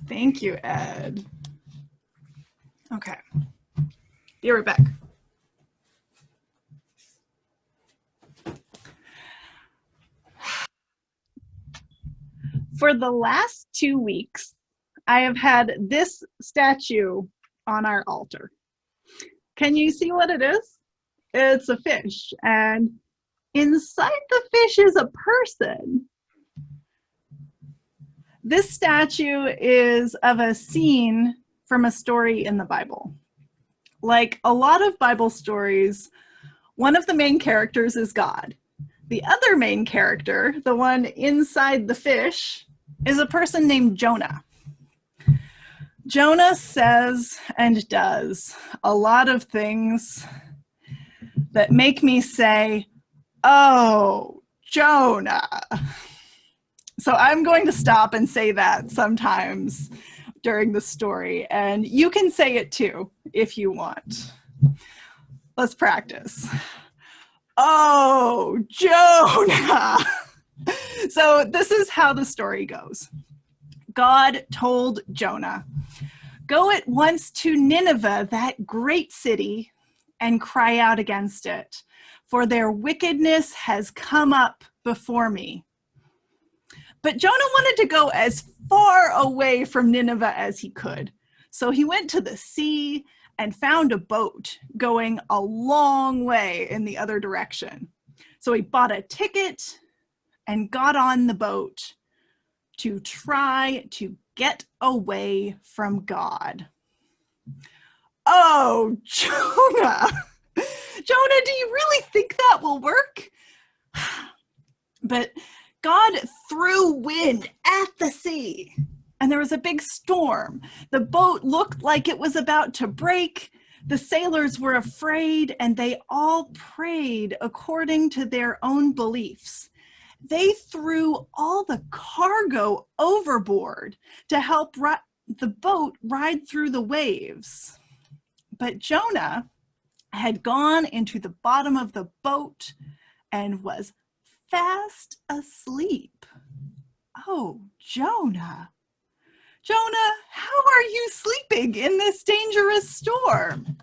Thank you, Ed. Okay, be right back. For the last 2 weeks, I have had this statue on our altar. Can you see what it is? It's a fish, and inside the fish is a person. This statue is of a scene from a story in the Bible. Like a lot of Bible stories, one of the main characters is God. The other main character, the one inside the fish, is a person named Jonah. Jonah says and does a lot of things that make me say, "Oh, Jonah." So I'm going to stop and say that sometimes during the story, and you can say it too if you want. Let's practice. Oh, Jonah. So this is how the story goes. God told Jonah, "Go at once to Nineveh, that great city, and cry out against it, for their wickedness has come up before me." But Jonah wanted to go as far away from Nineveh as he could. So he went to the sea and found a boat going a long way in the other direction. So he bought a ticket and got on the boat to try to get away from God. Oh, Jonah. Jonah, do you really think that will work? But God threw wind at the sea, and there was a big storm. The boat looked like it was about to break. The sailors were afraid, and they all prayed according to their own beliefs. They threw all the cargo overboard to help the boat ride through the waves. But Jonah had gone into the bottom of the boat and was fast asleep. Oh, Jonah. Jonah, how are you sleeping in this dangerous storm?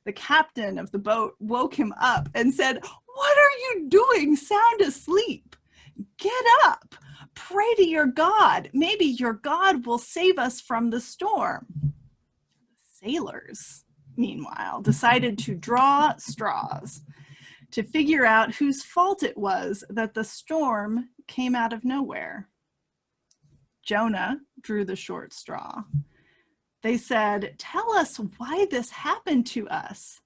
The captain of the boat woke him up and said, "What are you doing sound asleep? Get up, pray to your God. Maybe your God will save us from the storm." The sailors, meanwhile, decided to draw straws to figure out whose fault it was that the storm came out of nowhere. Jonah drew the short straw. They said, "Tell us why this happened to us.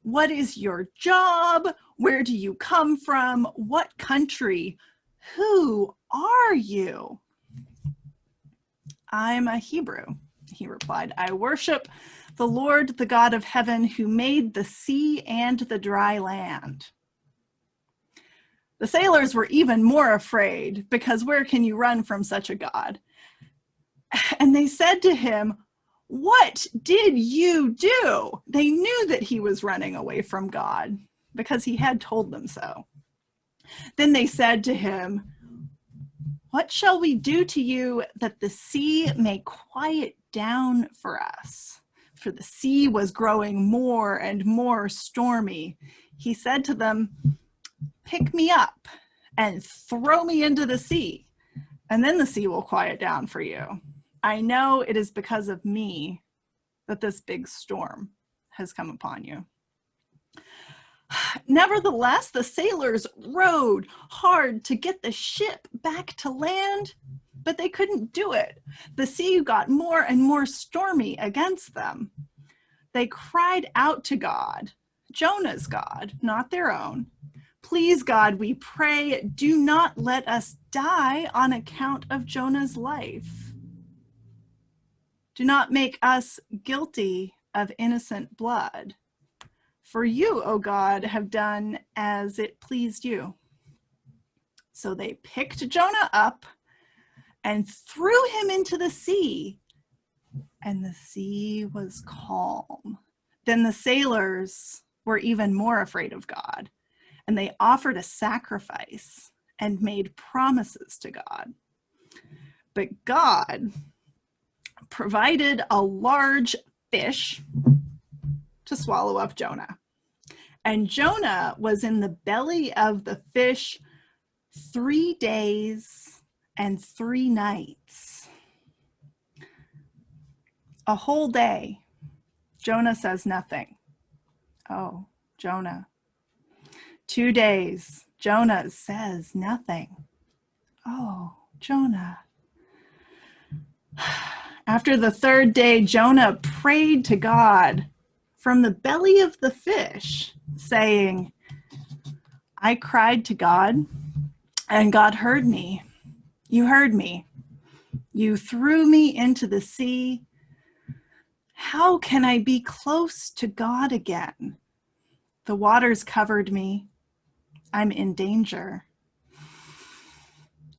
What is your job? Where do you come from? What country? Who are you?" "I'm a Hebrew," he replied. "I worship the Lord, the God of heaven, who made the sea and the dry land." The sailors were even more afraid, because where can you run from such a God? And they said to him, "What did you do?" They knew that he was running away from God because he had told them so. Then they said to him, "What shall we do to you that the sea may quiet down for us?" For the sea was growing more and more stormy. He said to them, "Pick me up and throw me into the sea, and then the sea will quiet down for you. I know it is because of me that this big storm has come upon you." Nevertheless, the sailors rowed hard to get the ship back to land, but they couldn't do it. The sea got more and more stormy against them. They cried out to God, Jonah's God, not their own. "Please, God, we pray, do not let us die on account of Jonah's life. Do not make us guilty of innocent blood. For you, O God, have done as it pleased you." So they picked Jonah up and threw him into the sea, and the sea was calm. Then the sailors were even more afraid of God, and they offered a sacrifice and made promises to God. But God provided a large fish to swallow up Jonah. And Jonah was in the belly of the fish 3 days and 3 nights. A whole day. Jonah says nothing. Oh, Jonah. 2 days. Jonah says nothing. Oh, Jonah. After the 3rd day, Jonah prayed to God from the belly of the fish, saying, I cried to God, and God heard me. You heard me. You threw me into the sea. How can I be close to God again? The waters covered me. I'm in danger.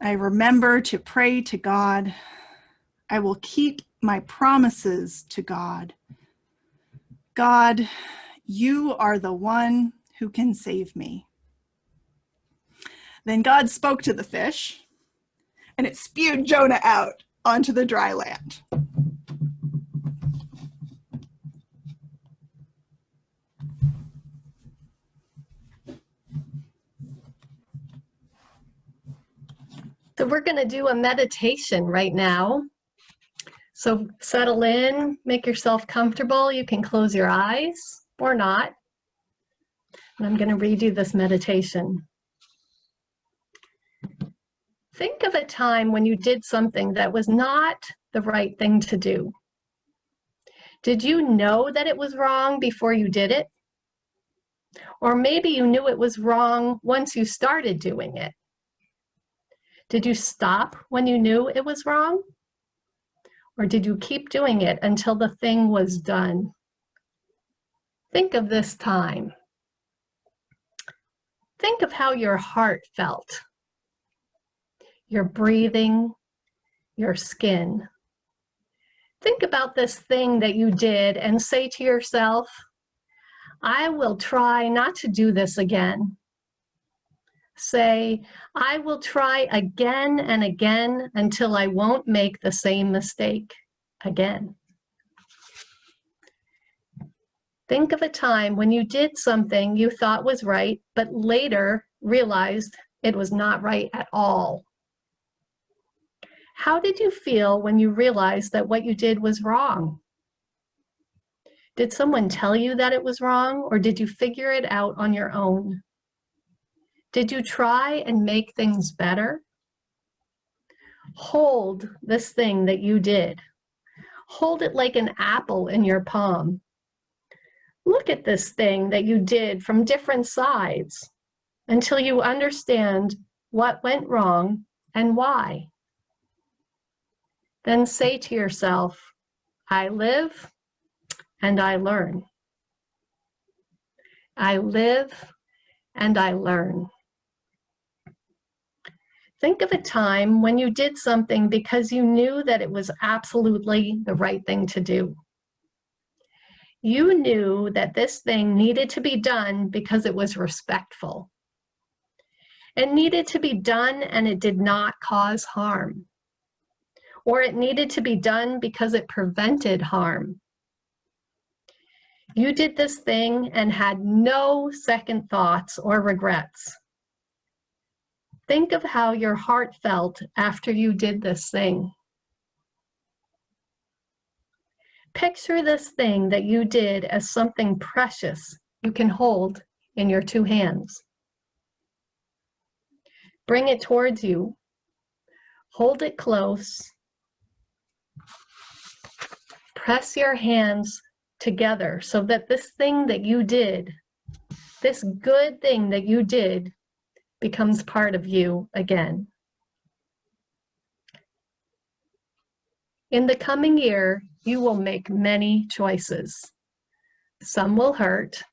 I remember to pray to God. I will keep my promises to God. God, you are the one who can save me. Then God spoke to the fish, and it spewed Jonah out onto the dry land. So we're going to do a meditation right now. So settle in, make yourself comfortable. You can close your eyes or not. And I'm going to read you this meditation. Think of a time when you did something that was not the right thing to do. Did you know that it was wrong before you did it? Or maybe you knew it was wrong once you started doing it. Did you stop when you knew it was wrong? Or did you keep doing it until the thing was done? Think of this time. Think of how your heart felt, your breathing, your skin. Think about this thing that you did and say to yourself, I will try not to do this again. Say, I will try again and again until I won't make the same mistake again. Think of a time when you did something you thought was right, but later realized it was not right at all. How did you feel when you realized that what you did was wrong? Did someone tell you that it was wrong, or did you figure it out on your own? Did you try and make things better? Hold this thing that you did. Hold it like an apple in your palm. Look at this thing that you did from different sides until you understand what went wrong and why. Then say to yourself, I live and I learn. I live and I learn. Think of a time when you did something because you knew that it was absolutely the right thing to do. You knew that this thing needed to be done because it was respectful. It needed to be done and it did not cause harm. Or it needed to be done because it prevented harm. You did this thing and had no second thoughts or regrets. Think of how your heart felt after you did this thing. Picture this thing that you did as something precious you can hold in your 2 hands. Bring it towards you. Hold it close. Press your hands together so that this thing that you did, this good thing that you did, becomes part of you again. In the coming year, you will make many choices. Some will hurt,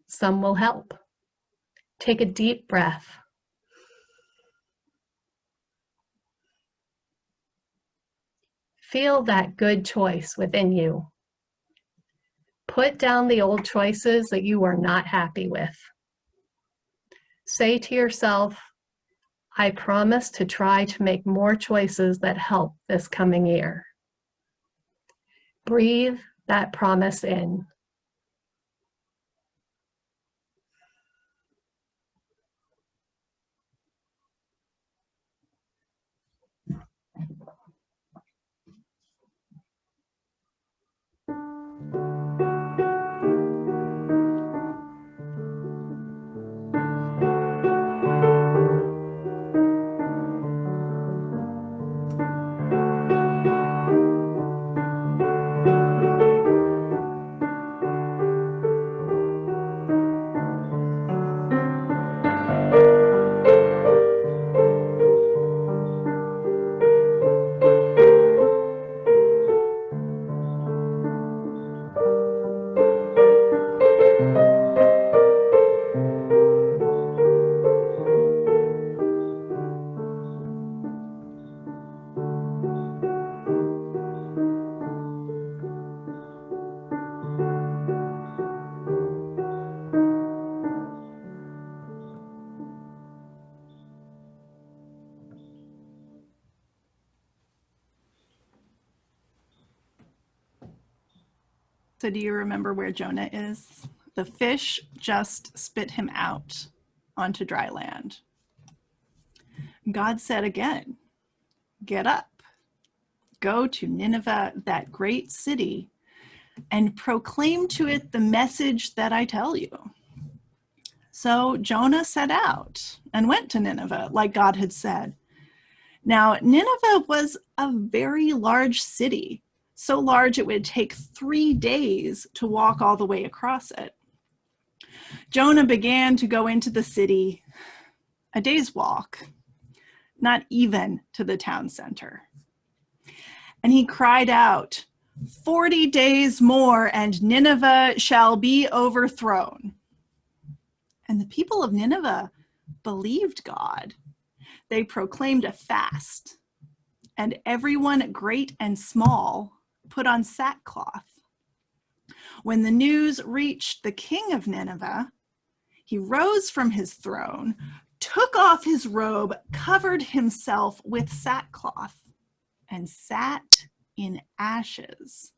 some will help. Take a deep breath. Feel that good choice within you. Put down the old choices that you are not happy with. Say to yourself, I promise to try to make more choices that help this coming year. Breathe that promise in. So do you remember where Jonah is? The fish just spit him out onto dry land. God said again, get up, go to Nineveh, that great city, and proclaim to it the message that I tell you. So Jonah set out and went to Nineveh, like God had said. Now, Nineveh was a very large city, so large it would take 3 days to walk all the way across it. Jonah began to go into the city, a day's walk, not even to the town center. And he cried out, 40 days more and Nineveh shall be overthrown. And the people of Nineveh believed God. They proclaimed a fast, and everyone, great and small, put on sackcloth. When the news reached the king of Nineveh, he rose from his throne, took off his robe, covered himself with sackcloth, and sat in ashes.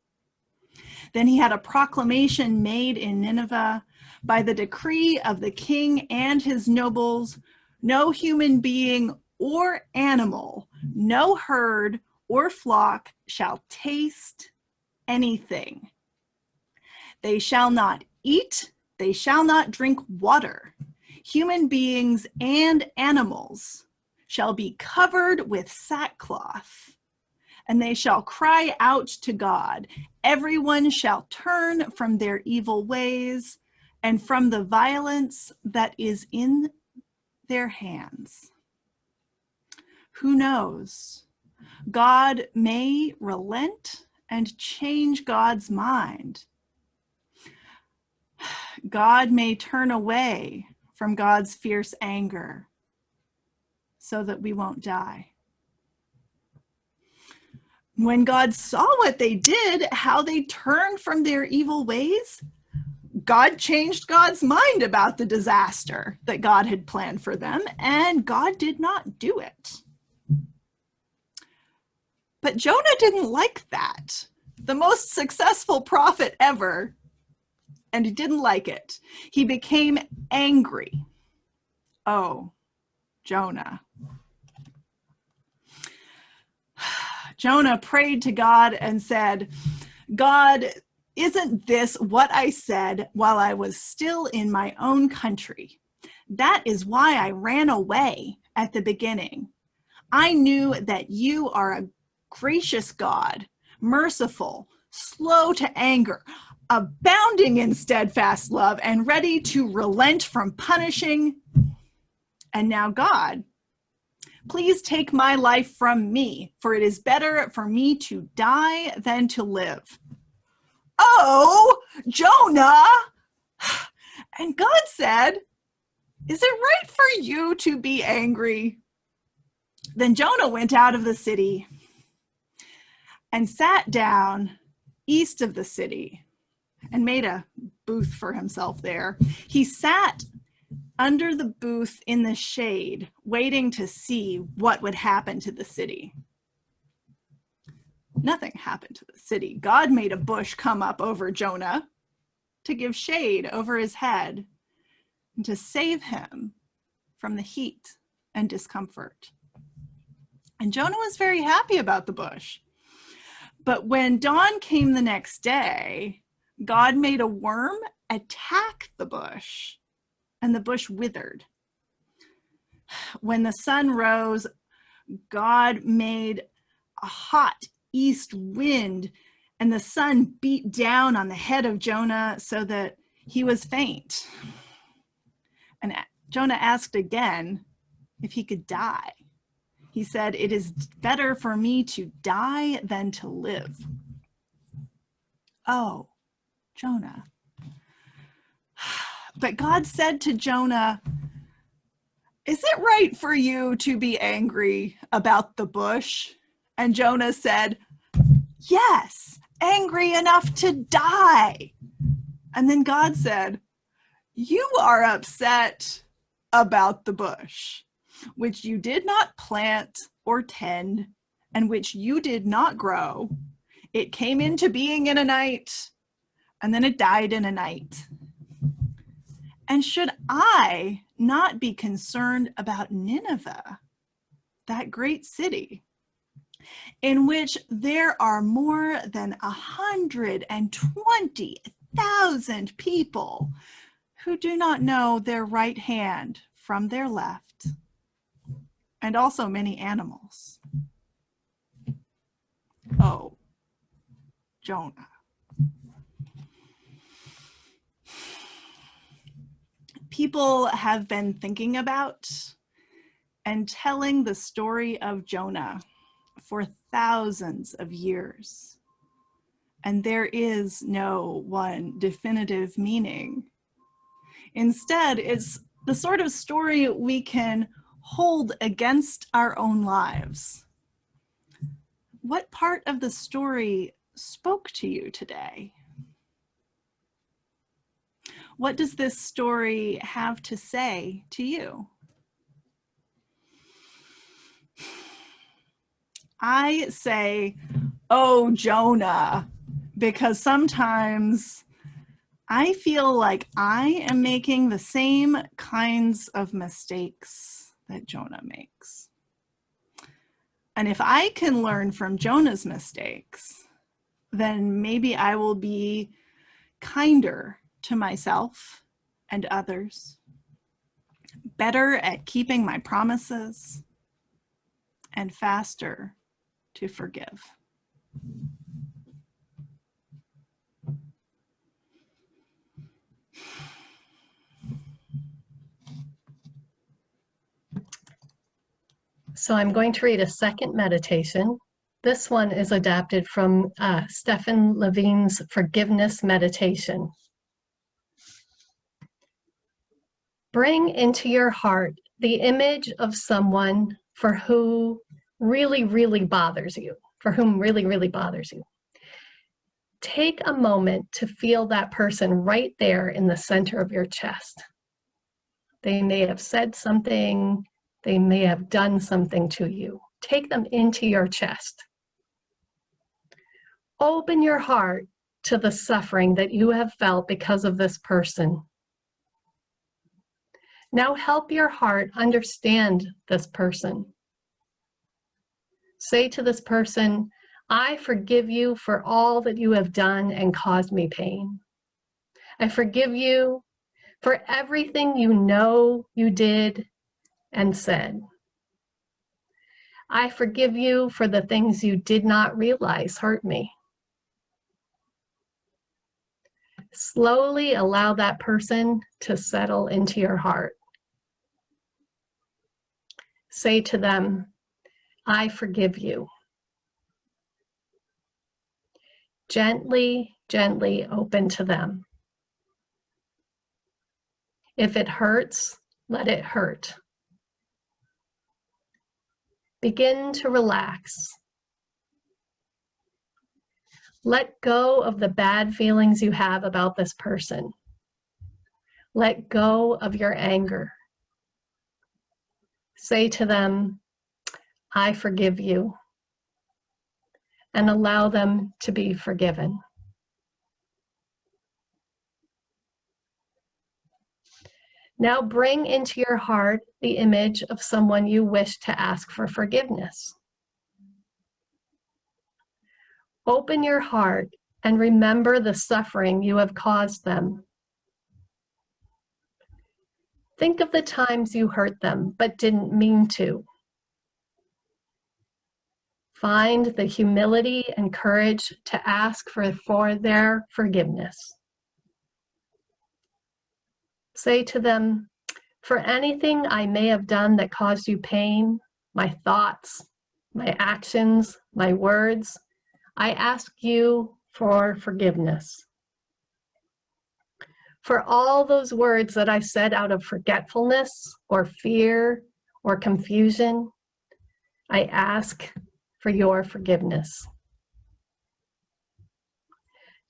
Then he had a proclamation made in Nineveh by the decree of the king and his nobles, no human being or animal, no herd or flock shall taste anything. They shall not eat, they shall not drink water. Human beings and animals shall be covered with sackcloth, and they shall cry out to God. Everyone shall turn from their evil ways and from the violence that is in their hands. Who knows? God may relent and change God's mind. God may turn away from God's fierce anger so that we won't die. When God saw what they did, how they turned from their evil ways, God changed God's mind about the disaster that God had planned for them, and God did not do it. But Jonah didn't like that. The most successful prophet ever, and he didn't like it. He became angry. Oh, Jonah. Jonah prayed to God and said, God, isn't this what I said while I was still in my own country? That is why I ran away at the beginning. I knew that you are a gracious God, merciful, slow to anger, abounding in steadfast love, and ready to relent from punishing. And now, God, please take my life from me, for it is better for me to die than to live. Oh, Jonah! And God said, is it right for you to be angry? Then Jonah went out of the city and sat down east of the city and made a booth for himself there. He sat under the booth in the shade, waiting to see what would happen to the city. Nothing happened to the city. God made a bush come up over Jonah to give shade over his head and to save him from the heat and discomfort. And Jonah was very happy about the bush. But when dawn came the next day, God made a worm attack the bush, and the bush withered. When the sun rose, God made a hot east wind, and the sun beat down on the head of Jonah so that he was faint. And Jonah asked again if he could die. He said, "It is better for me to die than to live." Oh, Jonah. But God said to Jonah, "Is it right for you to be angry about the bush?" And Jonah said, "Yes, angry enough to die." And then God said, "You are upset about the bush, which you did not plant or tend, and which you did not grow. It came into being in a night, and then it died in a night. And should I not be concerned about Nineveh, that great city, in which there are more than 120,000 people who do not know their right hand from their left, and also many animals? Oh, Jonah. People have been thinking about and telling the story of Jonah for thousands of years. And there is no one definitive meaning. Instead, it's the sort of story we can hold against our own lives. What part of the story spoke to you today? What does this story have to say to you? I say, "Oh, Jonah," because sometimes I feel like I am making the same kinds of mistakes that Jonah makes. And if I can learn from Jonah's mistakes, then maybe I will be kinder to myself and others, better at keeping my promises, and faster to forgive. So I'm going to read a second meditation. This one is adapted from Stephen Levine's Forgiveness Meditation. Bring into your heart the image of someone for who really, really bothers you, for whom really, really bothers you. Take a moment to feel that person right there in the center of your chest. They may have said something, they may have done something to you. Take them into your chest. Open your heart to the suffering that you have felt because of this person. Now help your heart understand this person. Say to this person, "I forgive you for all that you have done and caused me pain. I forgive you for everything you know you did and said. I forgive you for the things you did not realize hurt me." Slowly allow that person to settle into your heart. Say to them, "I forgive you." Gently, gently open to them. If it hurts, let it hurt. Begin to relax. Let go of the bad feelings you have about this person. Let go of your anger. Say to them, I forgive you, and allow them to be forgiven. Now bring into your heart the image of someone you wish to ask for forgiveness. Open your heart and remember the suffering you have caused them. Think of the times you hurt them but didn't mean to. Find the humility and courage to ask for their forgiveness. Say to them, for anything I may have done that caused you pain, my thoughts, my actions, my words, I ask you for forgiveness. For all those words that I said out of forgetfulness or fear or confusion, I ask for your forgiveness.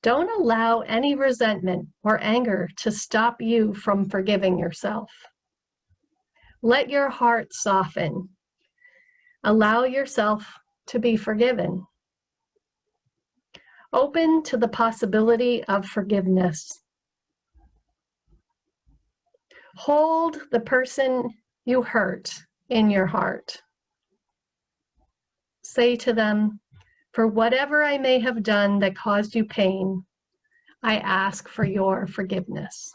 Don't allow any resentment or anger to stop you from forgiving yourself. Let your heart soften. Allow yourself to be forgiven. Open to the possibility of forgiveness. Hold the person you hurt in your heart. Say to them, for whatever I may have done that caused you pain, I ask for your forgiveness.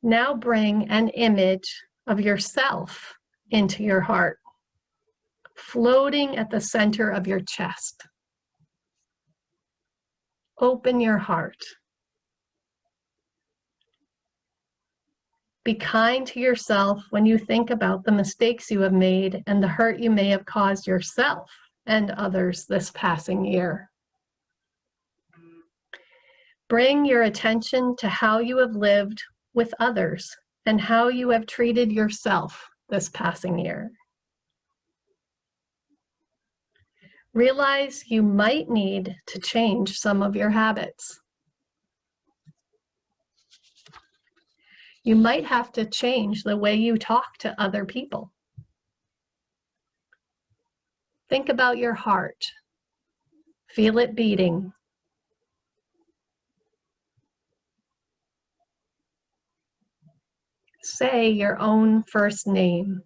Now bring an image of yourself into your heart, floating at the center of your chest. Open your heart. Be kind to yourself when you think about the mistakes you have made and the hurt you may have caused yourself and others this passing year. Bring your attention to how you have lived with others and how you have treated yourself this passing year. Realize you might need to change some of your habits. You might have to change the way you talk to other people. Think about your heart. Feel it beating. Say your own first name.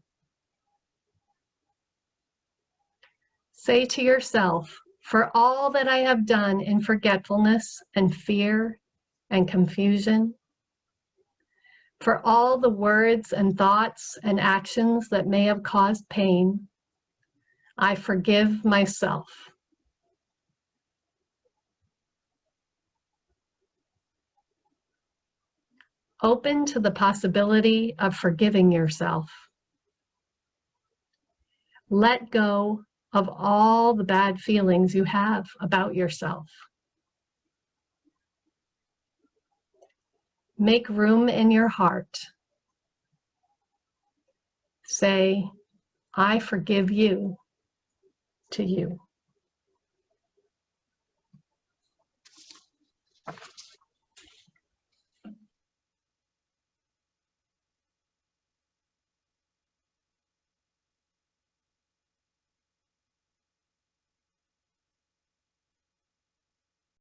Say to yourself, for all that I have done in forgetfulness and fear and confusion, for all the words and thoughts and actions that may have caused pain, I forgive myself. Open to the possibility of forgiving yourself. Let go of all the bad feelings you have about yourself. Make room in your heart. Say, I forgive you to you.